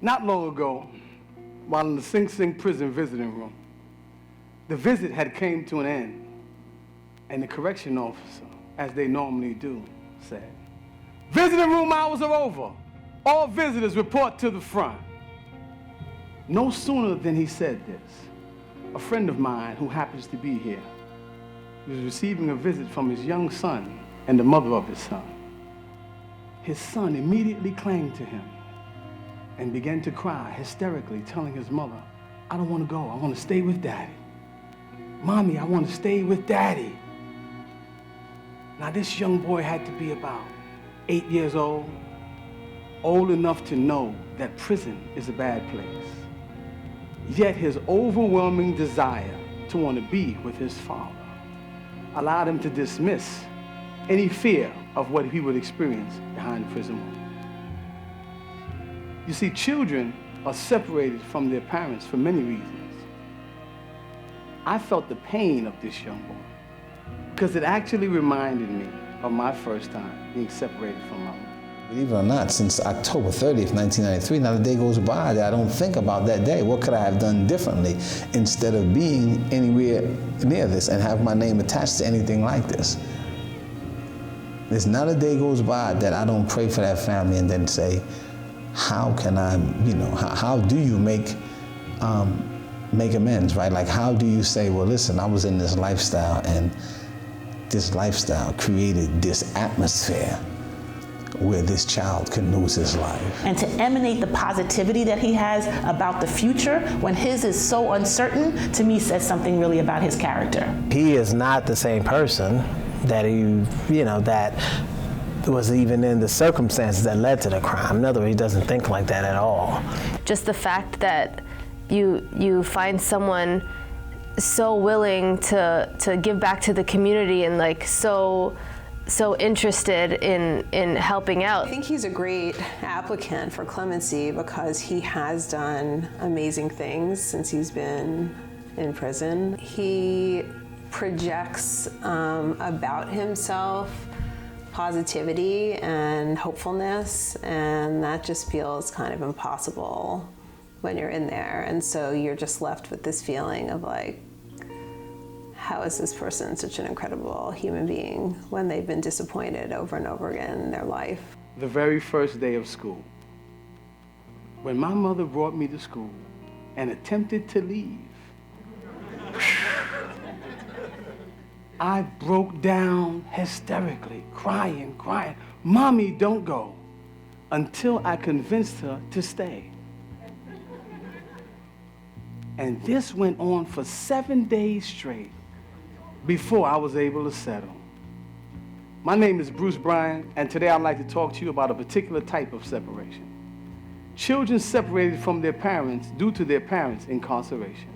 Not long ago, while in the Sing Sing prison visiting room, the visit had came to an end, and the correction officer, as they normally do, said, "Visiting room hours are over. All visitors report to the front." No sooner than he said this, a friend of mine who happens to be here was receiving a visit from his young son and the mother of his son. His son immediately clung to him and began to cry hysterically, telling his mother, "I don't want to go. I want to stay with Daddy. Mommy, I want to stay with Daddy." Now, this young boy had to be about 8 years old enough to know that prison is a bad place. Yet his overwhelming desire to want to be with his father allowed him to dismiss any fear of what he would experience behind the prison wall. You see, children are separated from their parents for many reasons. I felt the pain of this young boy because it actually reminded me of my first time being separated from my mom. Believe it or not, since October 30th, 1993, not a day goes by that I don't think about that day. What could I have done differently instead of being anywhere near this and have my name attached to anything like this? There's not a day goes by that I don't pray for that family and then say, how can I, how do you make amends, right? Like, how do you say, well, listen, I was in this lifestyle and this lifestyle created this atmosphere where this child can lose his life. And to emanate the positivity that he has about the future when his is so uncertain, to me says something really about his character. He is not the same person that that was even in the circumstances that led to the crime. In other words, he doesn't think like that at all. Just the fact that you find someone so willing to give back to the community and so interested in helping out. I think he's a great applicant for clemency because he has done amazing things since he's been in prison. He projects about himself positivity and hopefulness, and that just feels kind of impossible when you're in there. And so you're just left with this feeling of like, how is this person such an incredible human being when they've been disappointed over and over again in their life? The very first day of school, when my mother brought me to school and attempted to leave, I broke down hysterically, crying. "Mommy, don't go," until I convinced her to stay. And this went on for 7 days straight before I was able to settle. My name is Bruce Bryant, and today I'd like to talk to you about a particular type of separation. Children separated from their parents due to their parents' incarceration.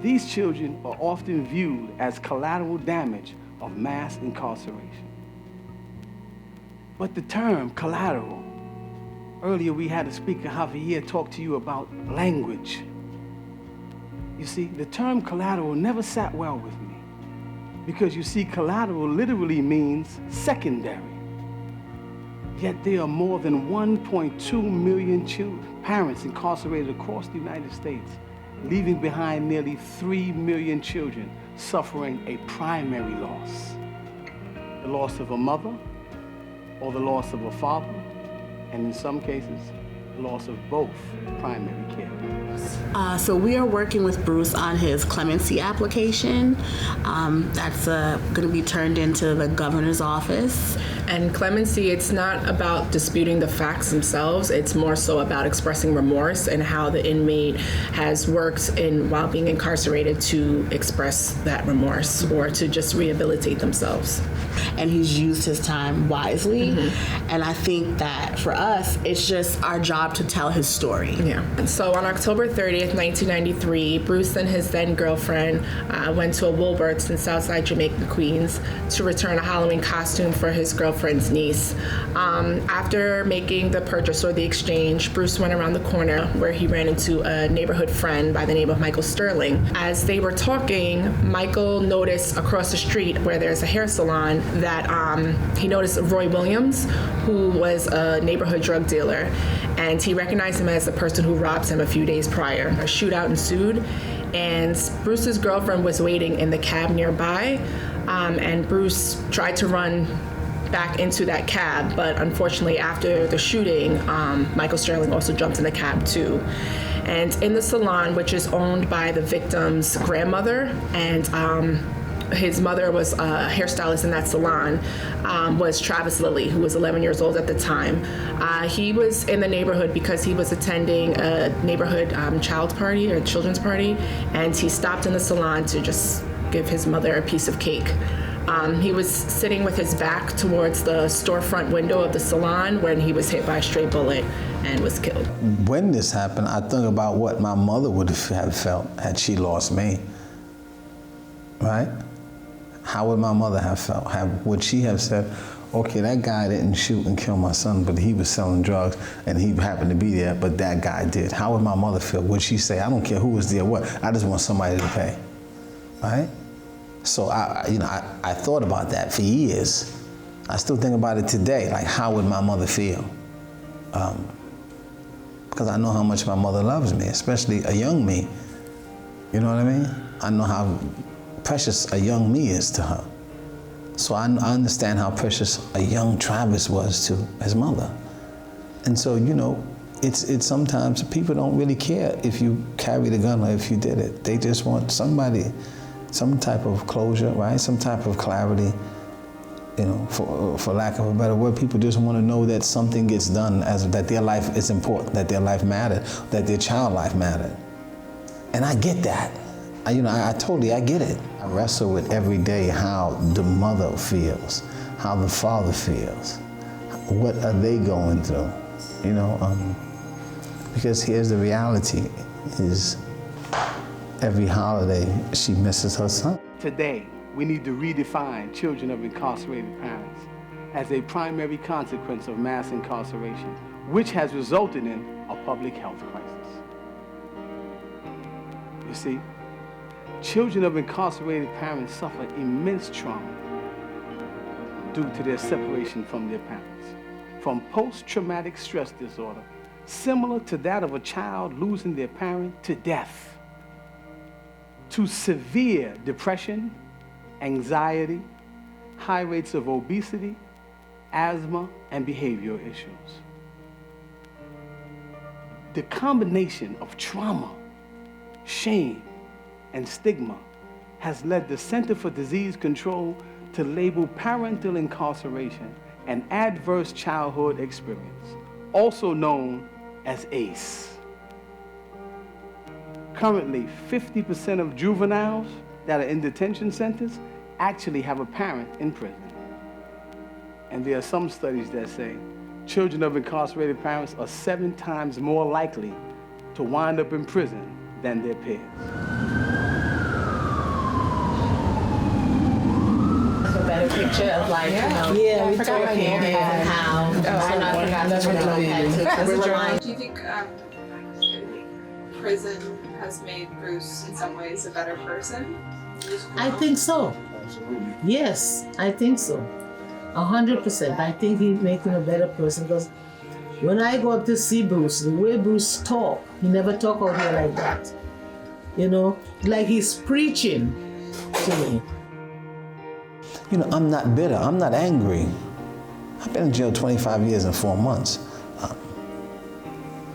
These children are often viewed as collateral damage of mass incarceration. But the term collateral, earlier we had a speaker, Javier, talk to you about language. You see, the term collateral never sat well with me because you see, collateral literally means secondary. Yet there are more than 1.2 million parents incarcerated across the United States, leaving behind nearly 3 million children suffering a primary loss. The loss of a mother or the loss of a father, and in some cases, the loss of both primary caregivers. So we are working with Bruce on his clemency application. That's going to be turned into the governor's office. And clemency, it's not about disputing the facts themselves. It's more so about expressing remorse and how the inmate has worked while being incarcerated to express that remorse or to just rehabilitate themselves. And he's used his time wisely. Mm-hmm. And I think that for us, it's just our job to tell his story. Yeah. So on October 30th, 1993, Bruce and his then girlfriend went to a Woolworths in Southside Jamaica, Queens, to return a Halloween costume for his girlfriend's niece. After making the purchase or the exchange, Bruce went around the corner where he ran into a neighborhood friend by the name of Michael Sterling. As they were talking, Michael noticed across the street where there's a hair salon that he noticed Roy Williams, who was a neighborhood drug dealer. and he recognized him as the person who robbed him a few days prior. A shootout ensued, and Bruce's girlfriend was waiting in the cab nearby, and Bruce tried to run back into that cab, but unfortunately after the shooting, Michael Sterling also jumped in the cab too. And in the salon, which is owned by the victim's grandmother, and his mother was a hairstylist in that salon, was Travis Lilly, who was 11 years old at the time. He was in the neighborhood because he was attending a neighborhood child party or children's party, and he stopped in the salon to just give his mother a piece of cake. He was sitting with his back towards the storefront window of the salon when he was hit by a stray bullet and was killed. When this happened, I think about what my mother would have felt had she lost me, right? How would my mother have felt? Would she have said, okay, that guy didn't shoot and kill my son, but he was selling drugs and he happened to be there, but that guy did. How would my mother feel? Would she say, I don't care who was there or what, I just want somebody to pay, right? So I thought about that for years. I still think about it today, like how would my mother feel? Because I know how much my mother loves me, especially a young me. You know what I mean? I know how precious a young me is to her. So I understand how precious a young Travis was to his mother. And so, it's sometimes people don't really care if you carried a gun or if you did it. They just want somebody, some type of closure, right? Some type of clarity, for lack of a better word. People just want to know that something gets done, that their life is important, that their life mattered, that their child life mattered. And I get that. I get it. I wrestle with every day how the mother feels, how the father feels. What are they going through? Because here's the reality is every holiday she misses her son. Today, we need to redefine children of incarcerated parents as a primary consequence of mass incarceration, which has resulted in a public health crisis. You see, children of incarcerated parents suffer immense trauma due to their separation from their parents, from post-traumatic stress disorder, similar to that of a child losing their parent to death, to severe depression, anxiety, high rates of obesity, asthma, and behavioral issues. The combination of trauma, shame, and stigma has led the Center for Disease Control to label parental incarceration an adverse childhood experience, also known as ACE. Currently, 50% of juveniles that are in detention centers actually have a parent in prison. And there are some studies that say children of incarcerated parents are 7 times more likely to wind up in prison than their peers. A better picture of like, we forgot my hair and how I forgot that's what I Do you think prison has made Bruce in some ways a better person? I think so. Yes, I think so. 100%. I think he's making a better person because when I go up to see Bruce, the way Bruce talk, he never talk out here like that. Like he's preaching to me. I'm not bitter. I'm not angry. I've been in jail 25 years and 4 months.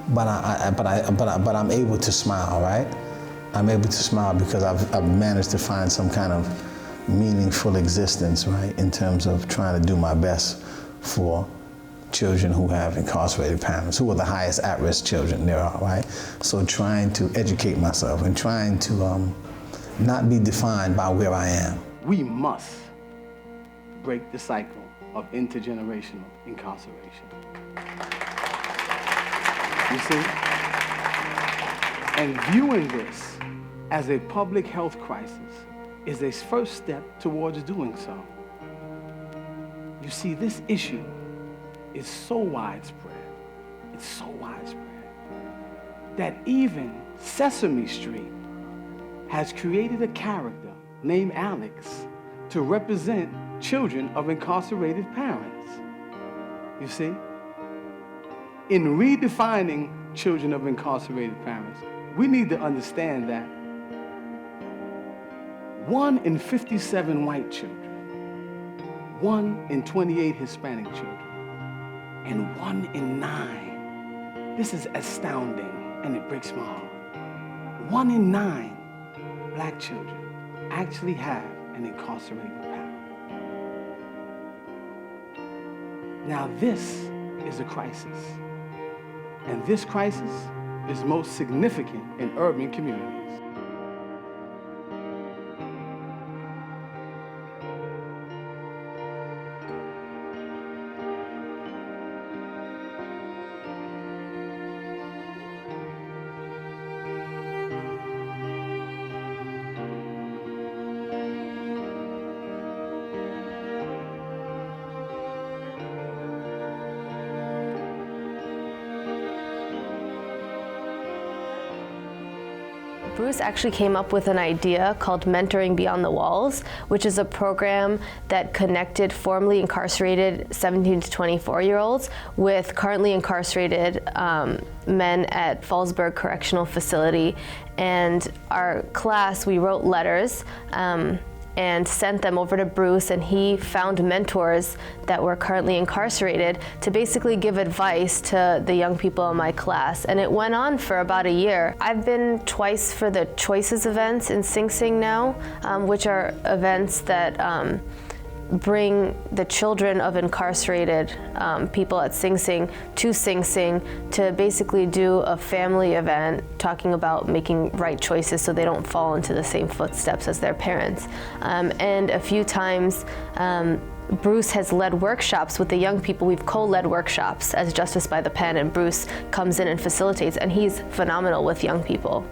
But I'm able to smile, right? I'm able to smile because I've managed to find some kind of meaningful existence, right? In terms of trying to do my best for children who have incarcerated parents, who are the highest at-risk children there are, right? So trying to educate myself and trying to not be defined by where I am. We must break the cycle of intergenerational incarceration. You see? And viewing this as a public health crisis is a first step towards doing so. You see, this issue is so widespread, it's so widespread, that even Sesame Street has created a character named Alex to represent children of incarcerated parents. You see? in redefining children of incarcerated parents, we need to understand that 1 in 57 white children, 1 in 28 Hispanic children, and 1 in 9, this is astounding and it breaks my heart, 1 in 9 black children actually have an incarcerated parent. Now this is a crisis, and this crisis is most significant in urban communities. Bruce actually came up with an idea called Mentoring Beyond the Walls, which is a program that connected formerly incarcerated 17 to 24-year-olds with currently incarcerated men at Fallsburg Correctional Facility. And our class, we wrote letters and sent them over to Bruce, and he found mentors that were currently incarcerated to basically give advice to the young people in my class. And it went on for about a year. I've been twice for the Choices events in Sing Sing now, which are events that bring the children of incarcerated people at Sing Sing to basically do a family event talking about making right choices so they don't fall into the same footsteps as their parents. And a few times, Bruce has led workshops with the young people. We've co-led workshops as Justice by the Pen, and Bruce comes in and facilitates, and he's phenomenal with young people.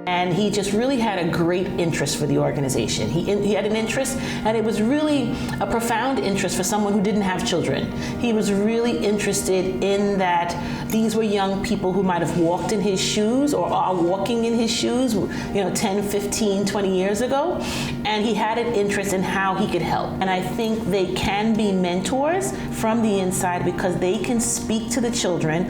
And he just really had a great interest for the organization. He had an interest, and it was really a profound interest for someone who didn't have children. He was really interested in that these were young people who might have walked in his shoes or are walking in his shoes, 10, 15, 20 years ago. And he had an interest in how he could help. And I think they can be mentors from the inside because they can speak to the children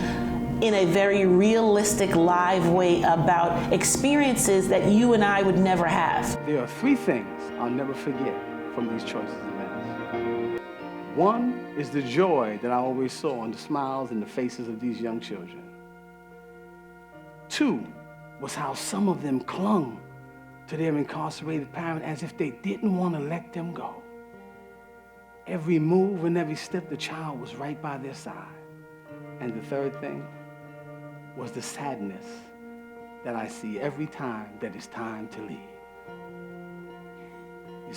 in a very realistic, live way about experiences that you and I would never have. There are 3 things I'll never forget from these Choices events. 1 is the joy that I always saw on the smiles and the faces of these young children. 2 was how some of them clung to their incarcerated parent as if they didn't want to let them go. Every move and every step, the child was right by their side. And the 3rd thing was the sadness that I see every time that it's time to leave. You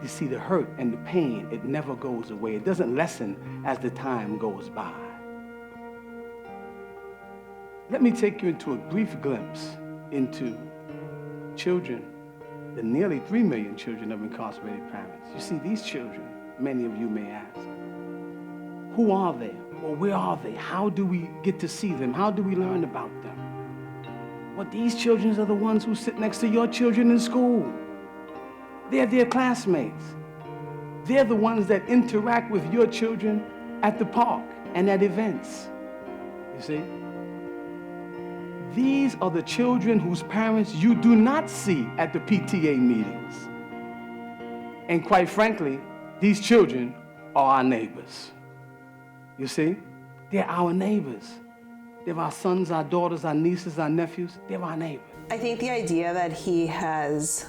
see the hurt and the pain, it never goes away. It doesn't lessen as the time goes by. Let me take you into a brief glimpse into children, the nearly 3 million children of incarcerated parents. You see, these children, many of you may ask, who are they? Or where are they? How do we get to see them? How do we learn about them? Well, these children are the ones who sit next to your children in school. They're their classmates. They're the ones that interact with your children at the park and at events. You see? These are the children whose parents you do not see at the PTA meetings. And quite frankly, these children are our neighbors. You see? They're our neighbors. They're our sons, our daughters, our nieces, our nephews. They're our neighbors. I think the idea that he has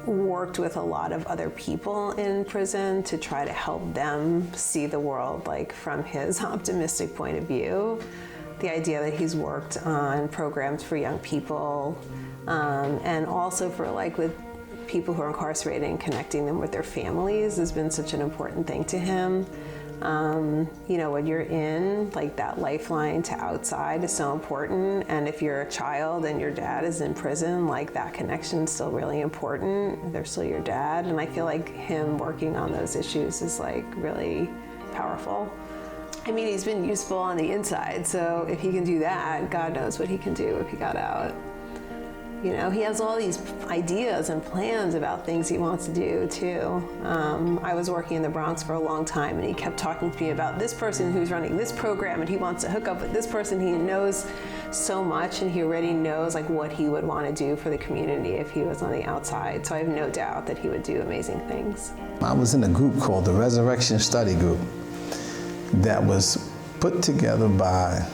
worked with a lot of other people in prison to try to help them see the world from his optimistic point of view. The idea that he's worked on programs for young people and also for with people who are incarcerated and connecting them with their families has been such an important thing to him. When you're in, that lifeline to outside is so important. And if you're a child and your dad is in prison, that connection is still really important. They're still your dad. And I feel like him working on those issues is really powerful. I mean, he's been useful on the inside. So if he can do that, God knows what he can do if he got out. You know, he has all these ideas and plans about things he wants to do too. I was working in the Bronx for a long time, and he kept talking to me about this person who's running this program, and he wants to hook up with this person. He knows so much, and he already knows like what he would want to do for the community if he was on the outside. So I have no doubt that he would do amazing things. I was in a group called the Resurrection Study Group that was put together by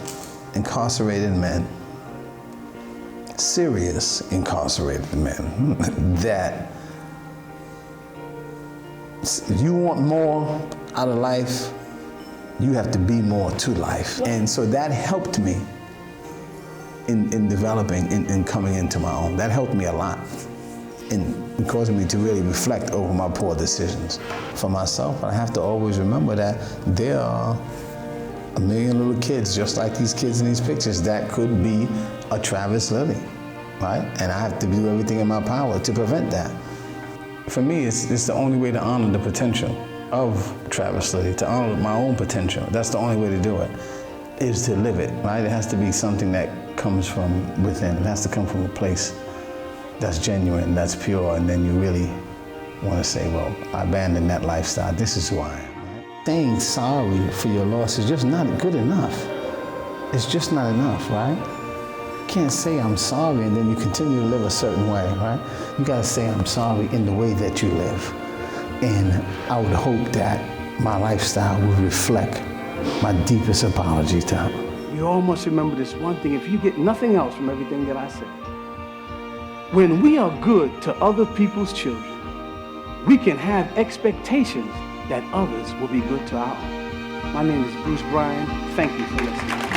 incarcerated men, serious incarcerated men, that you want more out of life, you have to be more to life. And so that helped me in developing, in coming into my own. That helped me a lot in causing me to really reflect over my poor decisions. For myself, I have to always remember that there are a million little kids, just like these kids in these pictures, that could be a Travis Lilly, right? And I have to do everything in my power to prevent that. For me, it's the only way to honor the potential of Travis Lilly, to honor my own potential. That's the only way to do it, is to live it, right? It has to be something that comes from within. It has to come from a place that's genuine, that's pure, and then you really want to say, well, I abandoned that lifestyle. This is who I am. Saying sorry for your loss is just not good enough. It's just not enough, right? You can't say I'm sorry and then you continue to live a certain way, right? You gotta say I'm sorry in the way that you live. And I would hope that my lifestyle would reflect my deepest apology to him. You all must remember this one thing, if you get nothing else from everything that I said. When we are good to other people's children, we can have expectations that others will be good to our own. My name is Bruce Bryant. Thank you for listening.